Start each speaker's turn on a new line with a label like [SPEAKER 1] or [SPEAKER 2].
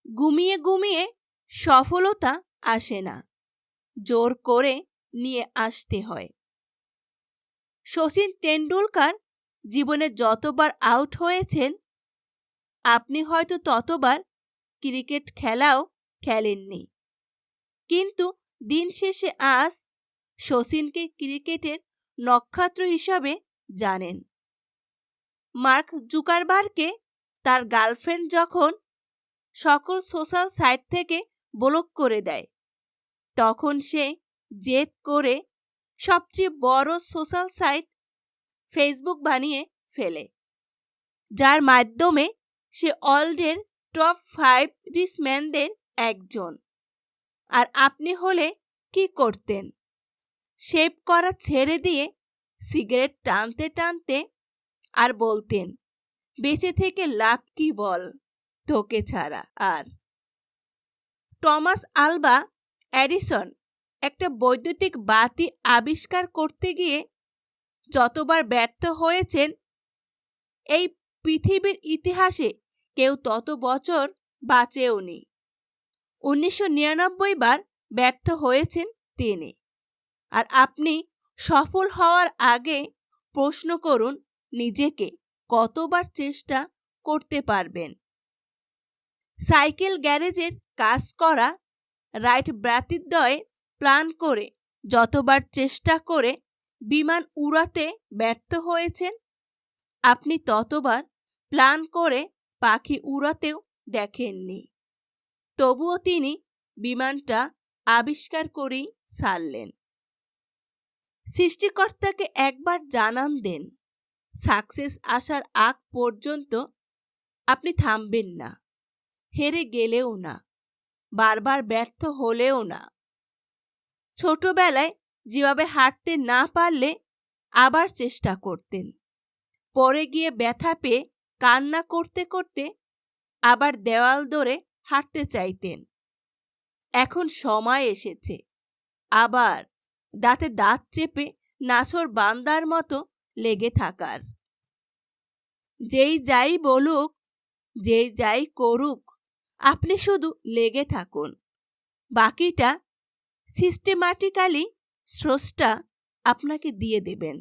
[SPEAKER 1] ঘুমিয়ে ঘুমিয়ে সফলতা আসে না, জোর করে নিয়ে আসতে হয়। শচীন টেন্ডুলকার জীবনে যতবার আউট হয়েছেন, আপনি হয়তো ততবার ক্রিকেট খেলাও খেলেননি। কিন্তু দিন শেষে আজ শচীনকে ক্রিকেটের নক্ষত্র হিসাবে জানেন। মার্ক জুকারবার্গকে তার গার্লফ্রেন্ড যখন সকল সোশ্যাল সাইট থেকে ব্লক করে দেয়, তখন সে জেদ করে সবচেয়ে বড় সোশ্যাল সাইট ফেসবুক বানিয়ে ফেলে, যার মাধ্যমে সে ওয়ার্ল্ডের টপ 5 রিচ ম্যানদের একজন। আর আপনি হলে কি করতেন? শেভ করা ছেড়ে দিয়ে সিগারেট টানতে টানতে আর বলতেন, বেঁচে থেকে লাভ কি বল, তোকে ছাড়া। আর টমাস আলভা এডিসন একটা বৈদ্যুতিক বাতি আবিষ্কার করতে গিয়ে যতবার ব্যর্থ হয়েছেন, এই পৃথিবীর ইতিহাসে কেউ তত বছর বাঁচেওনি। 1999 বার ব্যর্থ হয়েছেন তিনি। আর আপনি সফল হওয়ার আগে প্রশ্ন করুন নিজেকে, কতবার চেষ্টা করতে পারবেন? সাইকেল গ্যারেজের কাজ করা রাইট ভ্রাতৃদ্বয় প্ল্যান করে যতবার চেষ্টা করে বিমান উড়াতে ব্যর্থ হয়েছেন, আপনি ততবার প্ল্যান করে পাখি উড়াতেও দেখেননি। তবুও তিনি বিমানটা আবিষ্কার করেই ছাড়লেন। সৃষ্টিকর্তাকে একবার জানান দেন, সাকসেস আসার আগ পর্যন্ত আপনি থামবেন না, হেরে গেলেও না, বারবার ব্যর্থ হলেও না। ছোটবেলায় যেভাবে হাঁটতে না পারলে আবার চেষ্টা করতেন, পরে গিয়ে ব্যথা পেয়ে কান্না করতে করতে আবার দেওয়াল ধরে হাঁটতে চাইতেন। এখন সময় এসেছে আবার দাঁতে দাঁত চেপে নাছোড় বান্দার মতো লেগে থাকার। যেই যাই বলুক, যেই যাই করুক, আপনি শুধু লেগে থাকুন। বাকিটা সিস্টেম্যাটিক্যালি স্রষ্টা আপনাকে দিয়ে দেবেন।